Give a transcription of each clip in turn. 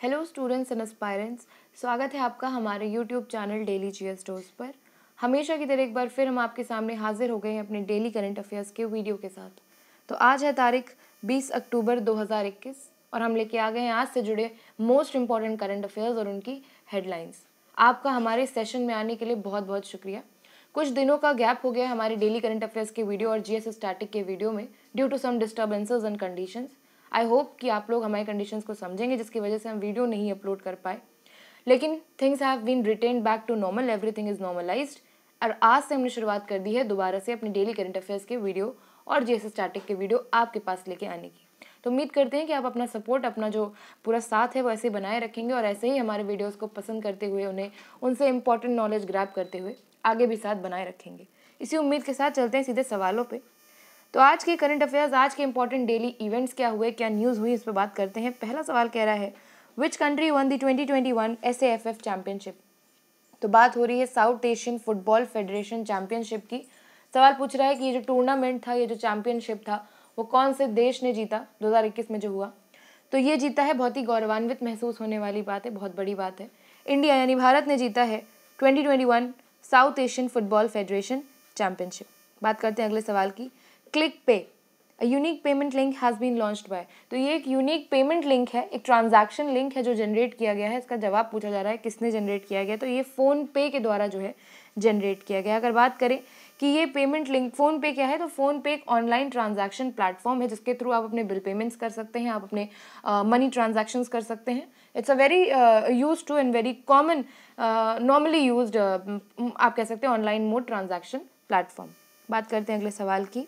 Hello students and aspirants, स्वागत है आपका हमारे YouTube channel daily GS dose पर। हमेशा की तरह एक बार फिर हम आपके सामने हाजिर हो गए हैं अपने डेली करंट अफेयर्स के वीडियो के साथ। तो आज है तारीख 20 अक्टूबर 2021 और हम लेके आ गए हैं आज से जुड़े मोस्ट इंपॉर्टेंट करंट अफेयर्स और उनकी हेडलाइंस। आपका हमारे सेशन में आने के लिए बहुत बहुत शुक्रिया। कुछ दिनों का गैप हो गया हमारे डेली करंट अफेयर्स के वीडियो और जीएस स्टैटिक के वीडियो में due to some disturbances and conditions. I hope कि आप लोग हमारे कंडीशंस को समझेंगे जिसकी वजह से हम वीडियो नहीं अपलोड कर पाए, लेकिन things have been retained back to normal, everything is normalised. और आज से हमने शुरुआत कर दी है दोबारा से अपने डेली करंट अफेयर्स के वीडियो और जीएस स्टैटिक के वीडियो आपके पास लेके आने की। तो उम्मीद करते हैं कि आप अपना सपोर्ट, अपना जो पूरा साथ है वो ऐसे बनाए रखेंगे और ऐसे ही हमारे वीडियोज़ को पसंद करते हुए उन्हें उनसे इंपॉर्टेंट नॉलेज ग्रैब करते हुए आगे भी साथ बनाए रखेंगे। इसी उम्मीद के साथ चलते हैं सीधे सवालों पे। तो आज के करंट अफेयर्स, आज के इंपॉर्टेंट डेली इवेंट्स क्या हुए, क्या न्यूज़ हुई, इस पर बात करते हैं। पहला सवाल कह रहा है which country one the 2021 SAFF championship. तो बात हो रही है south Asian Football Federation championship की। सवाल पूछ रहा है कि ये जो टूर्नामेंट था, ये जो चैंपियनशिप था, वो कौन से देश ने जीता 2021 में जो हुआ। तो ये जीता है, बहुत ही गौरवान्वित महसूस होने वाली बात है, बहुत बड़ी बात है। इंडिया यानी भारत ने जीता है 2021 South Asian Football Federation Championship. बात करते हैं अगले सवाल की। Click pay unique payment link has been launched by. तो ये एक यूनिक पेमेंट लिंक है, एक ट्रांजैक्शन लिंक है जो जनरेट किया गया है। इसका जवाब पूछा जा रहा है किसने जनरेट किया गया, तो ये फ़ोन पे के द्वारा जो है जनरेट किया गया। अगर बात करें कि ये पेमेंट लिंक फ़ोन पे क्या है, तो फ़ोन पे एक ऑनलाइन ट्रांजैक्शन प्लेटफॉर्म है जिसके थ्रू आप अपने बिल पेमेंट्स कर सकते हैं, आप अपने मनी ट्रांजैक्शंस कर सकते हैं। It's a very use to and very common normally used आप कह सकते हैं ऑनलाइन मोड ट्रांजैक्शन प्लेटफॉर्म। बात करते हैं अगले सवाल की।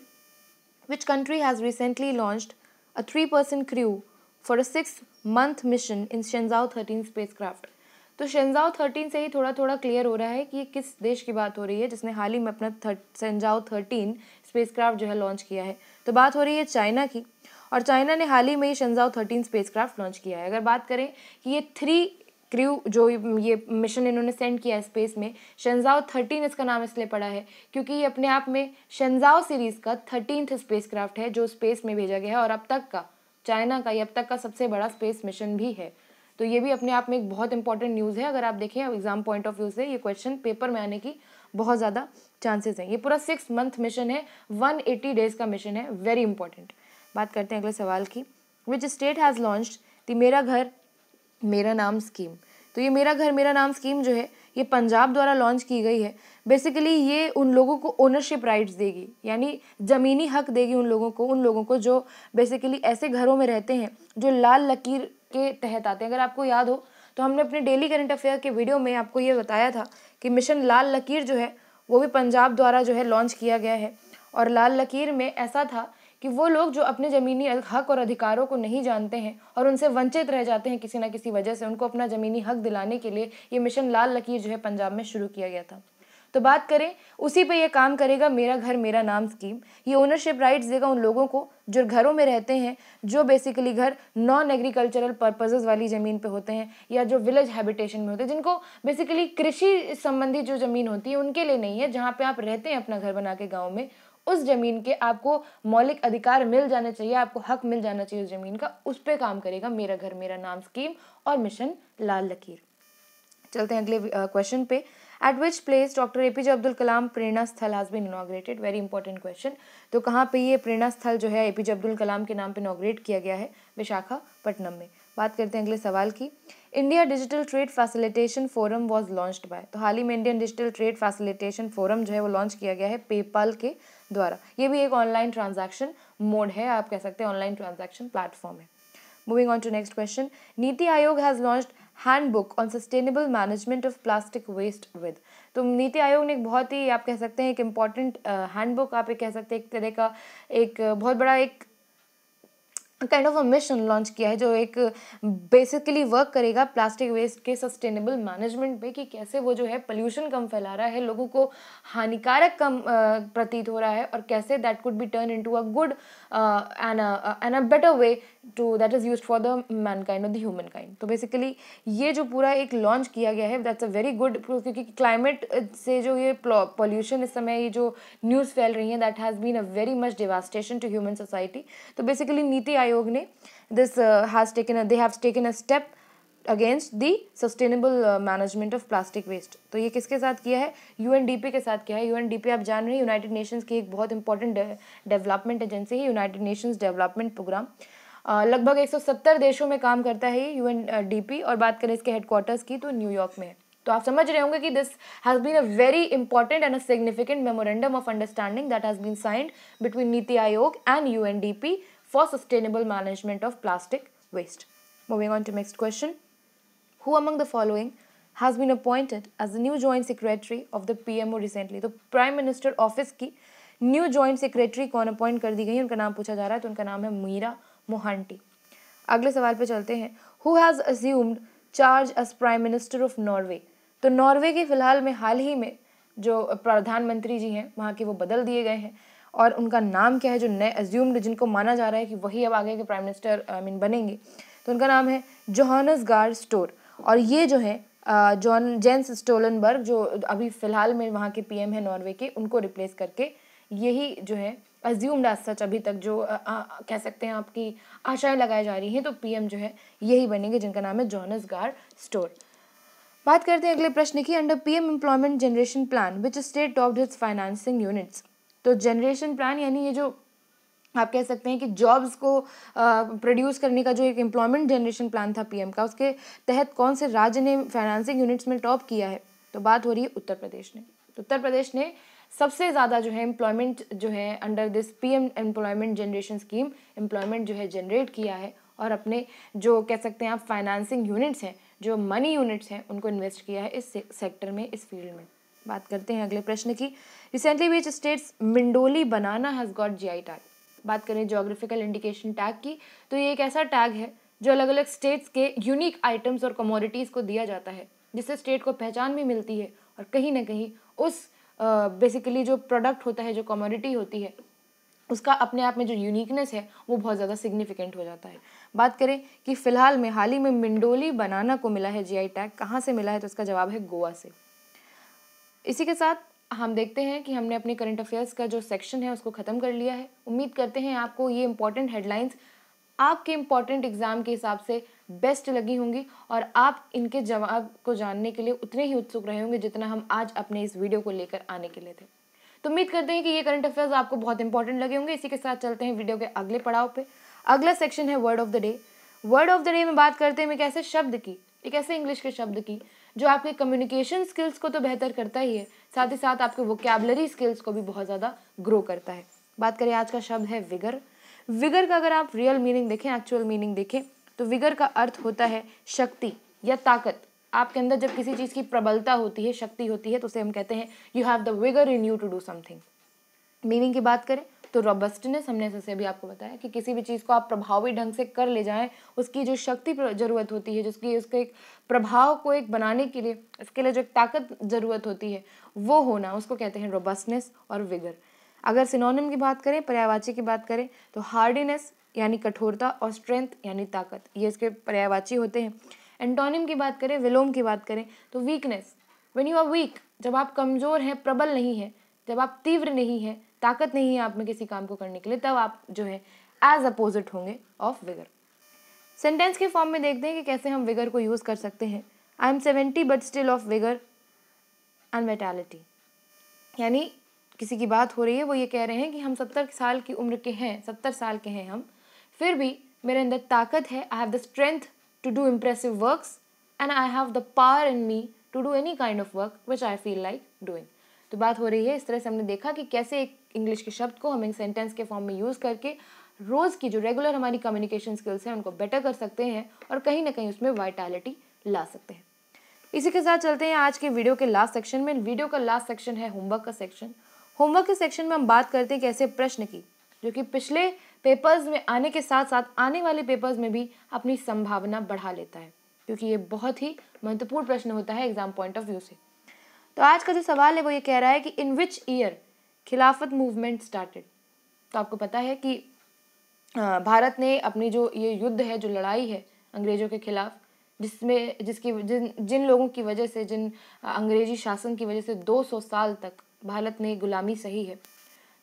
Which country has recently launched a 3-person crew for a 6-month mission in Shenzhou 13 spacecraft? तो शेंजाओ 13 से ही थोड़ा थोड़ा क्लियर हो रहा है कि ये किस देश की बात हो रही है जिसने हाल ही में अपना शेंजाओ 13 स्पेसक्राफ्ट जो है लॉन्च किया है। तो बात हो रही है चाइना की, और चाइना ने हाल ही में ही शेंजाओ 13 स्पेसक्राफ्ट लॉन्च किया है। अगर बात करें कि ये 3 क्रू जो ये मिशन इन्होंने सेंड किया है स्पेस में, शेंजाओ 13 इसका नाम इसलिए पड़ा है क्योंकि ये अपने आप में शेंजाओ सीरीज़ का 13th स्पेसक्राफ्ट है जो स्पेस में भेजा गया है और अब तक का चाइना का ये अब तक का सबसे बड़ा स्पेस मिशन भी है। तो ये भी अपने आप में एक बहुत इंपॉर्टेंट न्यूज़ है। अगर आप देखें एग्जाम पॉइंट ऑफ व्यू से ये क्वेश्चन पेपर में आने की बहुत ज़्यादा चांसेस हैं। ये पूरा 6 मंथ मिशन है, 180 डेज का मिशन है, वेरी इंपॉर्टेंट। बात करते हैं अगले सवाल की। Which state has launched the मेरा घर मेरा नाम स्कीम। तो ये मेरा घर मेरा नाम स्कीम जो है ये पंजाब द्वारा लॉन्च की गई है। बेसिकली ये उन लोगों को ओनरशिप राइट्स देगी, यानी ज़मीनी हक देगी उन लोगों को जो बेसिकली ऐसे घरों में रहते हैं जो लाल लकीर के तहत आते हैं। अगर आपको याद हो तो हमने अपने डेली करंट अफेयर के वीडियो में आपको ये बताया था कि मिशन लाल लकीर जो है वो भी पंजाब द्वारा जो है लॉन्च किया गया है। और लाल लकीर में ऐसा था कि वो लोग जो अपने ज़मीनी हक और अधिकारों को नहीं जानते हैं और उनसे वंचित रह जाते हैं किसी ना किसी वजह से, उनको अपना ज़मीनी हक दिलाने के लिए ये मिशन लाल लकीर जो है पंजाब में शुरू किया गया था। तो बात करें उसी पे ये काम करेगा मेरा घर मेरा नाम स्कीम। ये ओनरशिप राइट्स देगा उन लोगों को जो घरों में रहते हैं, जो बेसिकली घर नॉन एग्रीकल्चरल पर्पसेस वाली ज़मीन पे होते हैं या जो विलेज हैबिटेशन में होते हैं, जिनको बेसिकली कृषि संबंधी जो ज़मीन होती है उनके लिए नहीं है। जहाँ पे आप रहते हैं अपना घर बना के गाँव में, उस ज़मीन के आपको मौलिक अधिकार मिल जाने चाहिए, आपको हक मिल जाना चाहिए उस ज़मीन का, उस पर काम करेगा मेरा घर मेरा नाम स्कीम और मिशन लाल लकीर। चलते हैं अगले क्वेश्चन पे। At which place doctor APJ Abdul Kalam Prerna Sthal has been inaugurated. Very important question. तो कहाँ पे ये प्रेरणा स्थल जो है APJ अब्दुल कलाम के नाम पे इनॉग्रेट किया गया है? विशाखापट्टनम में। बात करते हैं अगले सवाल की। India digital trade facilitation forum was launched by. तो हाल ही में Indian digital trade facilitation forum जो है वो लॉन्च किया गया है पेपाल के द्वारा। ये भी एक ऑनलाइन ट्रांजैक्शन मोड है, आप कह सकते हैं ऑनलाइन ट्रांजैक्शन प्लेटफॉर्म है। Moving on to next question. NITI Aayog has launched handbook on sustainable management of plastic waste with. तो नीति आयोग ने एक बहुत ही आप कह सकते हैं एक इम्पॉर्टेंट हैंडबुक, आप कह सकते हैं एक तरह का एक बहुत बड़ा एक kind of a mission launch किया है जो एक बेसिकली वर्क करेगा प्लास्टिक वेस्ट के सस्टेनेबल मैनेजमेंट पे, कि कैसे वो जो है पोल्यूशन कम फैला रहा है, लोगों को हानिकारक कम प्रतीत हो रहा है, और कैसे that could be turn into a good and a better way to that is used for the mankind और द ह्यूमन काइंड। तो बेसिकली ये जो पूरा एक लॉन्च किया गया है दैट्स अ वेरी गुड, क्योंकि क्लाइमेट से जो ये पॉल्यूशन इस समय ये जो न्यूज़ फैल रही है that has been a very much devastation to human society. तो बेसिकली नीति आयोग ने they have taken a step against the sustainable management of plastic waste. तो ये किसके साथ किया है? यूएनडीपी के साथ किया है। यूएनडीपी आप जान रहे हैं यूनाइटेड नेशंस की एक बहुत इंपॉर्टेंट डेवलपमेंट एजेंसी है, यूनाइटेड नेशंस डेवलपमेंट प्रोग्राम। लगभग 170 देशों में काम करता है ये यूएनडीपी। और बात करें इसके हेडक्वार्टर्स की तो न्यूयॉर्क में है। तो आप समझ रहे होंगे कि this has been a very important and a significant memorandum of understanding that has been signed between NITI Aayog and UNDP for sustainable management of plastic waste. Moving on to next question, Who among the following has been appointed as the new joint secretary of the PMO recently? तो prime minister office की new joint secretary कौन appoint कर दी गई है, उनका नाम पूछा जा रहा है। तो उनका नाम है मीरा मोहांटी। अगले सवाल पे चलते हैं। Who has assumed charge as prime minister of Norway? तो नॉर्वे के फिलहाल में हाल ही में जो प्रधानमंत्री जी हैं वहाँ के वो बदल दिए गए हैं। और उनका नाम क्या है जो नए अज्यूम्ड, जिनको माना जा रहा है कि वही अब आगे के प्राइम मिनिस्टर बनेंगे? तो उनका नाम है जोहानस गार स्टोर। और ये जो है जेंस स्टोलनबर्ग, जो अभी फ़िलहाल में वहाँ के पीएम है नॉर्वे के, उनको रिप्लेस करके यही जो है अज्यूम्ड एज सच अभी तक जो कह सकते हैं आपकी आशाएं लगाई जा रही हैं, तो पीएम जो है यही बनेंगे, जिनका नाम है जोहानस गार स्टोर। बात करते हैं अगले प्रश्न की। Under PM employment generation plan which state topped it's financing units? तो जनरेशन प्लान यानी ये जो आप कह सकते हैं कि जॉब्स को प्रोड्यूस करने का जो एक एम्प्लॉयमेंट जनरेशन प्लान था पीएम का, उसके तहत कौन से राज्य ने फाइनेंसिंग यूनिट्स में टॉप किया है? तो बात हो रही है उत्तर प्रदेश ने। तो उत्तर प्रदेश ने सबसे ज़्यादा जो है एम्प्लॉयमेंट जो है under this PM employment generation scheme employment जो है जनरेट किया है। और अपने जो कह सकते हैं आप फाइनेंसिंग यूनिट्स हैं, जो मनी यूनिट्स हैं, उनको इन्वेस्ट किया है इस सेक्टर में, इस फील्ड में। बात करते हैं अगले प्रश्न की। Recently which states Mindoli banana has got GI tag? बात करें जोग्राफिकल इंडिकेशन टैग की, तो ये एक ऐसा टैग है जो अलग अलग स्टेट्स के यूनिक आइटम्स और कमोडिटीज़ को दिया जाता है, जिससे स्टेट को पहचान भी मिलती है और कहीं ना कहीं उस बेसिकली जो प्रोडक्ट होता है, जो कमोडिटी होती है, उसका अपने आप में जो यूनिकनेस है वो बहुत ज़्यादा सिग्निफिकेंट हो जाता है। बात करें कि फ़िलहाल में हाल ही में मिंडोली बनाना को मिला है जीआई टैग। कहाँ से मिला है? तो इसका जवाब है गोवा से। इसी के साथ हम देखते हैं कि हमने अपने करंट अफेयर्स का जो सेक्शन है उसको ख़त्म कर लिया है। उम्मीद करते हैं आपको ये इंपॉर्टेंट हेडलाइंस आपके इम्पॉर्टेंट एग्जाम के हिसाब से बेस्ट लगी होंगी और आप इनके जवाब को जानने के लिए उतने ही उत्सुक रहे होंगे जितना हम आज अपने इस वीडियो को लेकर आने के लिए थे। तो उम्मीद करते हैं कि ये करंट अफेयर्स आपको बहुत इंपॉर्टेंट लगे होंगे। इसी के साथ चलते हैं वीडियो के अगले पड़ाव पे। अगला सेक्शन है word of the day. Word of the day में बात करते हैं एक ऐसे शब्द की, एक ऐसे इंग्लिश के शब्द की जो आपके कम्युनिकेशन स्किल्स को तो बेहतर करता ही है, साथ ही साथ आपके वोकैबुलरी स्किल्स को भी बहुत ज़्यादा ग्रो करता है। बात करें आज का शब्द है विगर। विगर का अगर आप रियल मीनिंग देखें, एक्चुअल मीनिंग देखें, तो विगर का अर्थ होता है शक्ति या ताकत। आपके अंदर जब किसी चीज़ की प्रबलता होती है, शक्ति होती है, तो उसे हम कहते हैं you have the vigour in you to do something. Meaning की बात करें तो रॉबस्टनेस, हमने जैसे अभी आपको बताया कि किसी भी चीज़ को आप प्रभावी ढंग से कर ले जाएं, उसकी जो शक्ति ज़रूरत होती है, जिसकी उसके एक प्रभाव को एक बनाने के लिए, इसके लिए जो एक ताकत ज़रूरत होती है, वो होना, उसको कहते हैं रॉबस्टनेस और विगर। अगर सिनोनिम की बात करें, पर्यायवाची की बात करें, तो हार्डीनेस यानी कठोरता और स्ट्रेंथ यानी ताकत, ये इसके पर्यायवाची होते हैं। एंटोनिम की बात करें, विलोम की बात करें, तो weakness, when you are weak, जब आप कमज़ोर हैं, प्रबल नहीं है, जब आप तीव्र नहीं हैं, ताकत नहीं है आप में किसी काम को करने के लिए, तब आप जो है एज अपोजिट होंगे ऑफ विगर। सेंटेंस के फॉर्म में देखते हैं कि कैसे हम विगर को यूज़ कर सकते हैं। I am 70 but still of vigour and vitality, यानी किसी की बात हो रही है, वो ये कह रहे हैं कि हम 70 साल की उम्र के हैं, 70 साल के हैं हम, फिर भी मेरे अंदर ताकत है, I have the strength to do impressive works and I have the power in me to do any kind of work which I feel like doing. तो बात हो रही है, इस तरह से हमने देखा कि कैसे एक इंग्लिश के शब्द को हम एक सेंटेंस के फॉर्म में यूज़ करके रोज़ की जो रेगुलर हमारी कम्युनिकेशन स्किल्स हैं उनको बेटर कर सकते हैं और कहीं ना कहीं उसमें वाइटैलिटी ला सकते हैं। इसी के साथ चलते हैं आज के वीडियो के लास्ट सेक्शन में। वीडियो का लास्ट सेक्शन है होमवर्क का सेक्शन। होमवर्क के सेक्शन में हम बात करते हैं कि ऐसे प्रश्न की जो कि पिछले पेपर्स में आने के साथ साथ आने वाले पेपर्स में भी अपनी संभावना बढ़ा लेता है, क्योंकि ये बहुत ही महत्वपूर्ण प्रश्न होता है एग्जाम पॉइंट ऑफ व्यू से। तो आज का जो सवाल है वो ये कह रहा है कि इन विच ईयर खिलाफत मूवमेंट स्टार्टेड। तो आपको पता है कि भारत ने अपनी जो ये युद्ध है, जो लड़ाई है अंग्रेज़ों के खिलाफ, जिन लोगों की वजह से, जिन अंग्रेजी शासन की वजह से 200 साल तक भारत ने गुलामी सही है।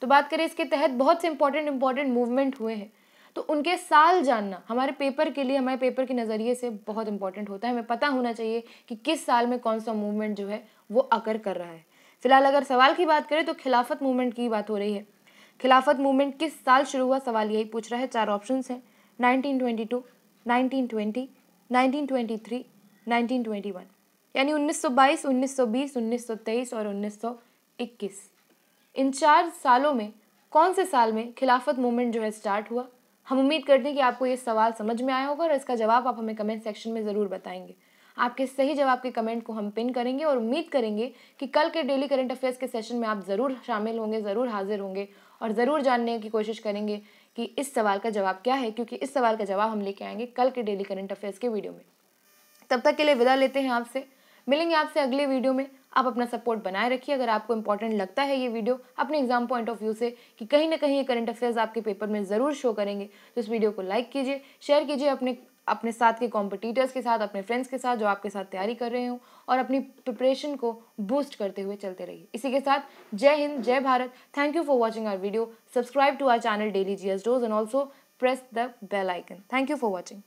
तो बात करें इसके तहत बहुत से इंपॉर्टेंट मूवमेंट हुए हैं। तो उनके साल जानना हमारे पेपर के लिए, हमारे पेपर के नज़रिए से बहुत इंपॉर्टेंट होता है। हमें पता होना चाहिए कि किस साल में कौन सा मूवमेंट जो है वो अकर कर रहा है। फिलहाल अगर सवाल की बात करें तो खिलाफत मूवमेंट की बात हो रही है। खिलाफत मूवमेंट किस साल शुरू हुआ, सवाल यही पूछ रहा है। 4 ऑप्शंस हैं, 1922, 1920, 1923, 1921, यानी 1922, 1920, 1923 और 1921। इन 4 सालों में कौन से साल में खिलाफत मूवमेंट जो है स्टार्ट हुआ? हम उम्मीद करते हैं कि आपको ये सवाल समझ में आया होगा और इसका जवाब आप हमें कमेंट सेक्शन में ज़रूर बताएंगे। आपके सही जवाब के कमेंट को हम पिन करेंगे और उम्मीद करेंगे कि कल के डेली करंट अफेयर्स के सेशन में आप ज़रूर शामिल होंगे, ज़रूर हाजिर होंगे और ज़रूर जानने की कोशिश करेंगे कि इस सवाल का जवाब क्या है, क्योंकि इस सवाल का जवाब हम लेके आएंगे कल के डेली करंट अफेयर्स के वीडियो में। तब तक के लिए विदा लेते हैं आपसे, मिलेंगे आपसे अगले वीडियो में। आप अपना सपोर्ट बनाए रखिए। अगर आपको इंपॉर्टेंट लगता है ये वीडियो अपने एग्जाम पॉइंट ऑफ व्यू से कि कहीं ना कहीं ये करंट अफेयर्स आपके पेपर में ज़रूर शो करेंगे, तो इस वीडियो को लाइक कीजिए, शेयर कीजिए अपने साथ के कॉम्पिटिटर्स के साथ, अपने फ्रेंड्स के साथ जो आपके साथ तैयारी कर रहे हो, और अपनी प्रिपरेशन को बूस्ट करते हुए चलते रहिए। इसी के साथ जय हिंद, जय Bharat. Thank you for watching our video. Subscribe to our channel daily GS dose and also press the bell icon. Thank you for watching.